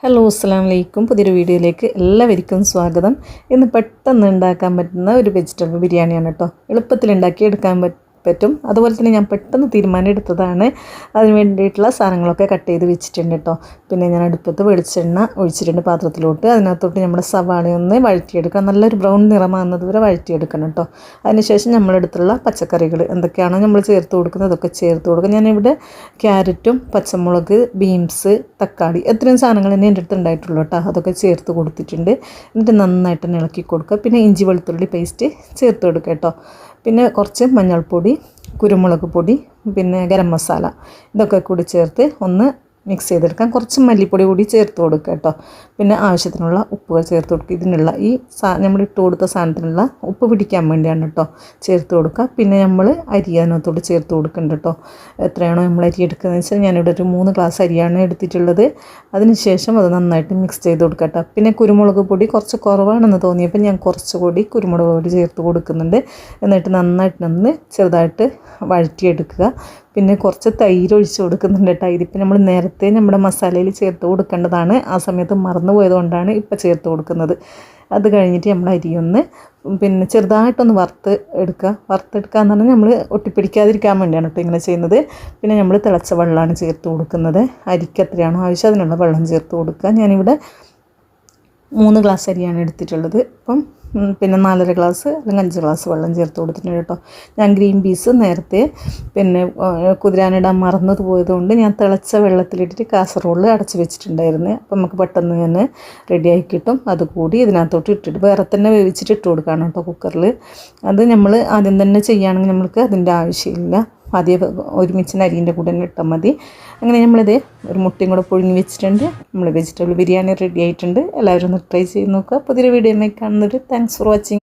Hello അസ്സലാമു അലൈക്കും. പുതിയൊരു വീഡിയോയിലേക്ക് എല്ലാവർക്കും സ്വാഗതം. ഇന്ന് പെട്ടെന്ന് ഉണ്ടാക്കാൻ പറ്റുന്ന ഒരു വെജിറ്റബിൾ ബിരിയാണിയാണ് കേട്ടോ. എളുപ്പത്തിൽ ഉണ്ടാക്കിയെടുക്കാൻ പറ്റും. അതുപോലെ തന്നെ ഞാൻ പെട്ടെന്ന് തീരുമാനം എടുത്തതാണ്. അതിന് വേണ്ടിയിട്ടുള്ള സാധനങ്ങളൊക്കെ കട്ട് ചെയ്ത് വെച്ചിട്ടുണ്ട് കേട്ടോ. പിന്നെ ഞാൻ അടുപ്പത്ത് വെളിച്ചെണ്ണ ഒഴിച്ചിട്ടുണ്ട് പാത്രത്തിലോട്ട്. അതിനകത്തോട്ട് നമ്മുടെ സവാളയൊന്ന് വഴറ്റിയെടുക്കാം. നല്ലൊരു ബ്രൗൺ നിറമാകുന്നത് വരെ വഴറ്റിയെടുക്കണം കേട്ടോ. അതിനുശേഷം നമ്മളെടുത്തുള്ള പച്ചക്കറികൾ എന്തൊക്കെയാണോ നമ്മൾ ചേർത്ത് കൊടുക്കുന്നത് അതൊക്കെ ചേർത്ത് കൊടുക്കുക. ഞാനിവിടെ ക്യാരറ്റും പച്ചമുളക്, ബീൻസ്, തക്കാളി ഇത്രയും സാധനങ്ങൾ തന്നെ എൻ്റെ അടുത്ത് ഉണ്ടായിട്ടുള്ളൂ കേട്ടോ. അതൊക്കെ ചേർത്ത് കൊടുത്തിട്ടുണ്ട്. എന്നിട്ട് നന്നായിട്ട് തന്നെ ഇളക്കി കൊടുക്കുക. പിന്നെ ഇഞ്ചി വെളുത്തുള്ളി പേസ്റ്റ് ചേർത്ത് കൊടുക്കുക കേട്ടോ. പിന്നെ കുറച്ച് മഞ്ഞൾപ്പൊടി, കുരുമുളക് പൊടി, പിന്നെ ഗരം മസാല ഇതൊക്കെ കൂടി ചേർത്ത് ഒന്ന് മിക്സ് ചെയ്തെടുക്കാം. കുറച്ച് മല്ലിപ്പൊടി കൂടി ചേർത്ത് കൊടുക്കുക കേട്ടോ. പിന്നെ ആവശ്യത്തിനുള്ള ഉപ്പുകൾ ചേർത്ത് കൊടുക്കുക. ഇതിനുള്ള ഈ നമ്മൾ ഇട്ട് കൊടുത്ത സാധനത്തിനുള്ള ഉപ്പ് പിടിക്കാൻ വേണ്ടിയാണ് കേട്ടോ ചേർത്ത് കൊടുക്കുക. പിന്നെ നമ്മൾ അരി അതിനകത്തോട്ട് ചേർത്ത് കൊടുക്കുന്നുണ്ട് കേട്ടോ. എത്രയാണോ നമ്മൾ അരി എടുക്കുന്നതെന്ന് വെച്ചാൽ ഞാനിവിടെ ഒരു 3 ഗ്ലാസ് അരിയാണ് എടുത്തിട്ടുള്ളത്. അതിനുശേഷം അത് നന്നായിട്ട് മിക്സ് ചെയ്ത് കൊടുക്കുക കേട്ടോ. പിന്നെ കുരുമുളക് പൊടി കുറച്ച് കുറവാണെന്ന് തോന്നിയപ്പോൾ ഞാൻ കുറച്ചുകൂടി കുരുമുളക് പൊടി ചേർത്ത് കൊടുക്കുന്നുണ്ട്. എന്നിട്ട് നന്നായിട്ട് ചെറുതായിട്ട് വഴറ്റിയെടുക്കുക. പിന്നെ കുറച്ച് തൈര് ഒഴിച്ച് കൊടുക്കുന്നുണ്ട് കേട്ടോ. ഇതിപ്പോൾ നമ്മൾ നേരത്തെ നമ്മുടെ മസാലയിൽ ചേർത്ത് കൊടുക്കേണ്ടതാണ്. ആ സമയത്ത് മറന്നു പോയതുകൊണ്ടാണ് ഇപ്പോൾ ചേർത്ത് കൊടുക്കുന്നത്. അത് കഴിഞ്ഞിട്ട് നമ്മൾ അരിയൊന്ന് പിന്നെ ചെറുതായിട്ടൊന്ന് വറുത്തെടുക്കുക എന്ന് പറഞ്ഞാൽ നമ്മൾ ഒട്ടിപ്പിടിക്കാതിരിക്കാൻ വേണ്ടിയാണ് കേട്ടോ ഇങ്ങനെ ചെയ്യുന്നത്. പിന്നെ നമ്മൾ തിളച്ച വെള്ളമാണ് ചേർത്ത് കൊടുക്കുന്നത്. അരിക്ക് എത്രയാണോ ആവശ്യം അതിനുള്ള വെള്ളം ചേർത്ത് കൊടുക്കുക. ഞാനിവിടെ 3 ഗ്ലാസ് അരിയാണ് എടുത്തിട്ടുള്ളത്. അപ്പം പിന്നെ 4.5 ഗ്ലാസ് അല്ലെങ്കിൽ 5 ഗ്ലാസ് വെള്ളം ചേർത്ത് കൊടുത്തിട്ടുണ്ട് കേട്ടോ. ഞാൻ ഗ്രീൻ പീസ് നേരത്തെ പിന്നെ കുതിരാനിടാൻ മറന്നത് പോയതുകൊണ്ട് ഞാൻ തിളച്ച വെള്ളത്തിലിട്ടിട്ട് കാസറോളിൽ അടച്ച് വെച്ചിട്ടുണ്ടായിരുന്നു. അപ്പം നമുക്ക് പെട്ടെന്ന് തന്നെ റെഡിയാക്കി കിട്ടും. അതുകൂടി ഇതിനകത്തോട്ട് ഇട്ടിട്ട് വേറെ തന്നെ വേവിച്ചിട്ട് ഇട്ട് കൊടുക്കുകയാണ് കേട്ടോ കുക്കറിൽ. അത് നമ്മൾ ആദ്യം തന്നെ ചെയ്യുകയാണെങ്കിൽ നമ്മൾക്ക് അതിൻ്റെ ആവശ്യമില്ല. ആദ്യം ഒരുമിച്ച് അരിൻ്റെ കൂടെ തന്നെ ഇട്ടാൽ മതി. അങ്ങനെ നമ്മളിത് ഒരു മുട്ടയും കൂടെ പുഴുങ്ങി വെച്ചിട്ടുണ്ട്. നമ്മൾ വെജിറ്റബിൾ ബിരിയാണി റെഡി ആയിട്ടുണ്ട്. എല്ലാവരും ഒന്ന് ട്രൈ ചെയ്ത് നോക്കുക. പുതിയൊരു വീഡിയോ കാണുന്നത്. Thanks for watching.